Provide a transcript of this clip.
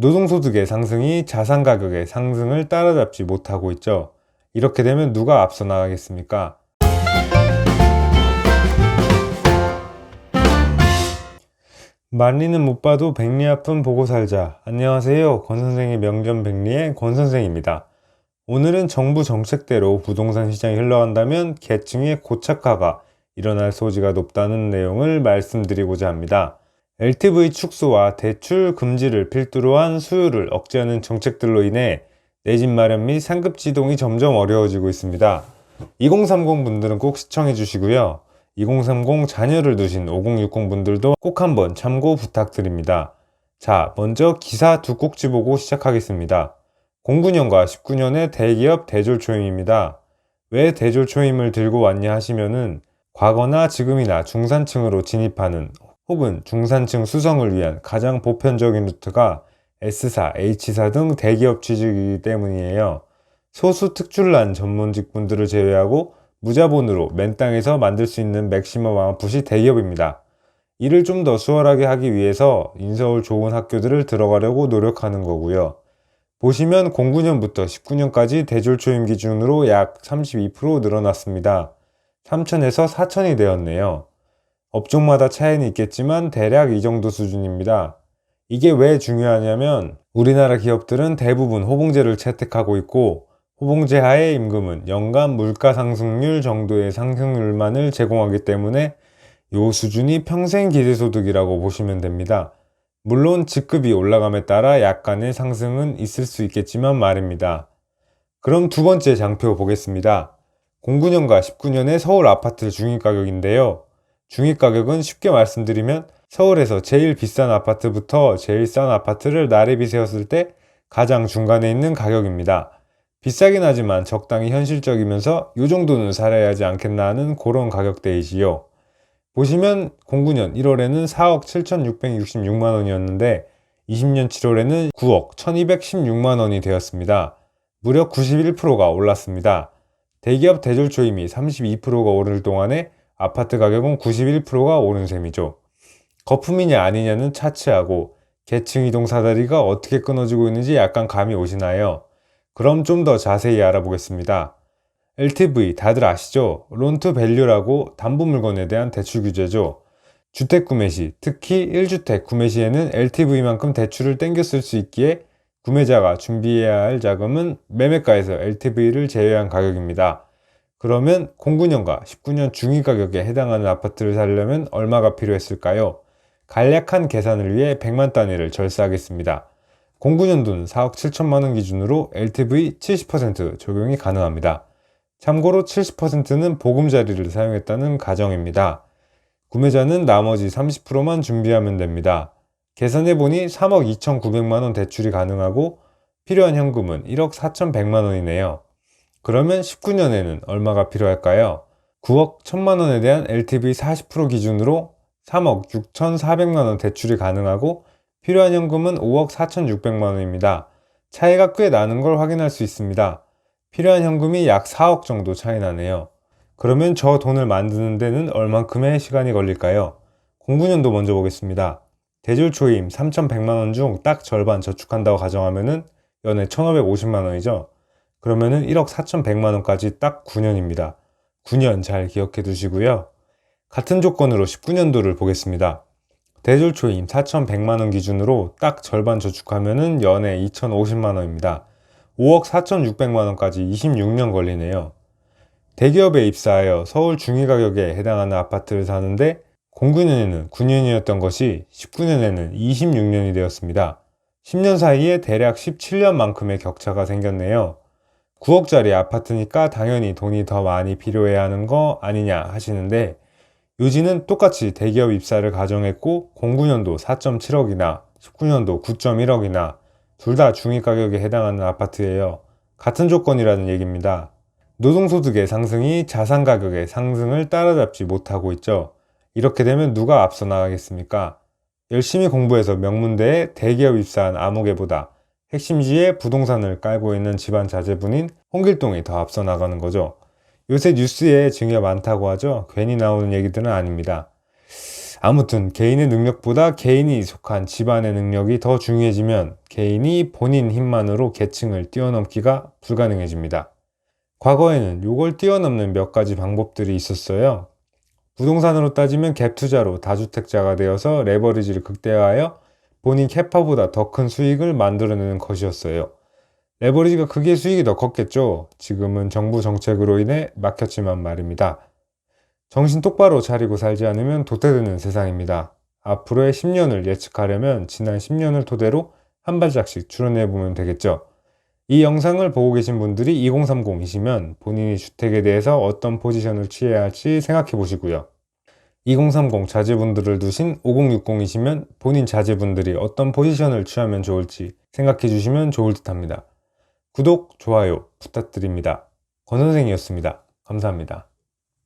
노동소득의 상승이 자산 가격의 상승을 따라잡지 못하고 있죠. 이렇게 되면 누가 앞서 나가겠습니까? 만리는 못 봐도 백리 앞은 보고 살자. 안녕하세요. 권선생의 명견백리의 권선생입니다. 오늘은 정부 정책대로 부동산 시장이 흘러간다면 계층의 고착화가 일어날 소지가 높다는 내용을 말씀드리고자 합니다. LTV 축소와 대출 금지를 필두로 한 수요를 억제하는 정책들로 인해 내 집 마련 및 상급 지동이 점점 어려워지고 있습니다. 2030 분들은 꼭 시청해 주시고요. 2030 자녀를 두신 5060 분들도 꼭 한번 참고 부탁드립니다. 자, 먼저 기사 두 꼭지 보고 시작하겠습니다. 09년과 19년의 대기업 대졸 초임입니다. 왜 대졸 초임을 들고 왔냐 하시면은 과거나 지금이나 중산층으로 진입하는 혹은 중산층 수성을 위한 가장 보편적인 루트가 S사, H사 등 대기업 취직이기 때문이에요. 소수 특출난 전문직 분들을 제외하고 무자본으로 맨 땅에서 만들 수 있는 맥시멈 아웃풋이 대기업입니다. 이를 좀 더 수월하게 하기 위해서 인서울 좋은 학교들을 들어가려고 노력하는 거고요. 보시면 09년부터 19년까지 대졸 초임 기준으로 약 32% 늘어났습니다. 3천에서 4천이 되었네요. 업종마다 차이는 있겠지만 대략 이 정도 수준입니다. 이게 왜 중요하냐면 우리나라 기업들은 대부분 호봉제를 채택하고 있고 호봉제 하에 임금은 연간 물가 상승률 정도의 상승률만을 제공하기 때문에 이 수준이 평생 기대소득이라고 보시면 됩니다. 물론 직급이 올라감에 따라 약간의 상승은 있을 수 있겠지만 말입니다. 그럼 두 번째 장표 보겠습니다. 09년과 19년의 서울 아파트 중위가격인데요. 중위가격은 쉽게 말씀드리면 서울에서 제일 비싼 아파트부터 제일 싼 아파트를 나래비 세웠을 때 가장 중간에 있는 가격입니다. 비싸긴 하지만 적당히 현실적이면서 이 정도는 살아야 하지 않겠나 하는 그런 가격대이지요. 보시면 09년 1월에는 4억 7,666만 원이었는데 20년 7월에는 9억 1,216만 원이 되었습니다. 무려 91%가 올랐습니다. 대기업 대졸 초임이 32%가 오를 동안에 아파트 가격은 91%가 오른 셈이죠. 거품이냐 아니냐는 차치하고 계층 이동 사다리가 어떻게 끊어지고 있는지 약간 감이 오시나요? 그럼 좀 더 자세히 알아보겠습니다. LTV 다들 아시죠? 론투 밸류라고 담보 물건에 대한 대출 규제죠. 주택 구매 시, 특히 1주택 구매 시에는 LTV만큼 대출을 땡겨 쓸 수 있기에 구매자가 준비해야 할 자금은 매매가에서 LTV를 제외한 가격입니다. 그러면 09년과 19년 중위 가격에 해당하는 아파트를 사려면 얼마가 필요했을까요? 간략한 계산을 위해 100만 단위를 절사하겠습니다. 09년도는 4억 7천만 원 기준으로 LTV 70% 적용이 가능합니다. 참고로 70%는 보금자리를 사용했다는 가정입니다. 구매자는 나머지 30%만 준비하면 됩니다. 계산해보니 3억 2,900만 원 대출이 가능하고 필요한 현금은 1억 4,100만 원이네요. 그러면 19년에는 얼마가 필요할까요? 9억 1,000만 원에 대한 LTV 40% 기준으로 3억 6,400만 원 대출이 가능하고 필요한 현금은 5억 4,600만 원입니다. 차이가 꽤 나는 걸 확인할 수 있습니다. 필요한 현금이 약 4억 정도 차이 나네요. 그러면 저 돈을 만드는 데는 얼만큼의 시간이 걸릴까요? 09년도 먼저 보겠습니다. 대졸 초임 3,100만 원 중 딱 절반 저축한다고 가정하면은 연에 1,550만 원이죠. 그러면은 1억 4,100만 원까지 딱 9년입니다. 9년 잘 기억해 두시고요. 같은 조건으로 19년도를 보겠습니다. 대졸 초임 4,100만 원 기준으로 딱 절반 저축하면은 연에 2,050만 원입니다. 5억 4,600만 원까지 26년 걸리네요. 대기업에 입사하여 서울 중위가격에 해당하는 아파트를 사는데 09년에는 9년이었던 것이 19년에는 26년이 되었습니다. 10년 사이에 대략 17년만큼의 격차가 생겼네요. 9억짜리 아파트니까 당연히 돈이 더 많이 필요해야 하는 거 아니냐 하시는데 요지는 똑같이 대기업 입사를 가정했고 09년도 4.7억이나 19년도 9.1억이나 둘 다 중위가격에 해당하는 아파트예요. 같은 조건이라는 얘기입니다. 노동소득의 상승이 자산 가격의 상승을 따라잡지 못하고 있죠. 이렇게 되면 누가 앞서 나가겠습니까? 열심히 공부해서 명문대에 대기업 입사한 아무개보다 핵심지에 부동산을 깔고 있는 집안 자제분인 홍길동이 더 앞서 나가는 거죠. 요새 뉴스에 증여 많다고 하죠. 괜히 나오는 얘기들은 아닙니다. 아무튼 개인의 능력보다 개인이 속한 집안의 능력이 더 중요해지면 개인이 본인 힘만으로 계층을 뛰어넘기가 불가능해집니다. 과거에는 이걸 뛰어넘는 몇 가지 방법들이 있었어요. 부동산으로 따지면 갭 투자로 다주택자가 되어서 레버리지를 극대화하여 본인 캐파보다 더 큰 수익을 만들어내는 것이었어요. 레버리지가 크기에 수익이 더 컸겠죠. 지금은 정부 정책으로 인해 막혔지만 말입니다. 정신 똑바로 차리고 살지 않으면 도태되는 세상입니다. 앞으로의 10년을 예측하려면 지난 10년을 토대로 한 발짝씩 추론해보면 되겠죠. 이 영상을 보고 계신 분들이 2030이시면 본인이 주택에 대해서 어떤 포지션을 취해야 할지 생각해 보시고요. 2030 자제분들을 두신 5060이시면 본인 자제분들이 어떤 포지션을 취하면 좋을지 생각해 주시면 좋을 듯 합니다. 구독, 좋아요 부탁드립니다. 권 선생이었습니다. 감사합니다.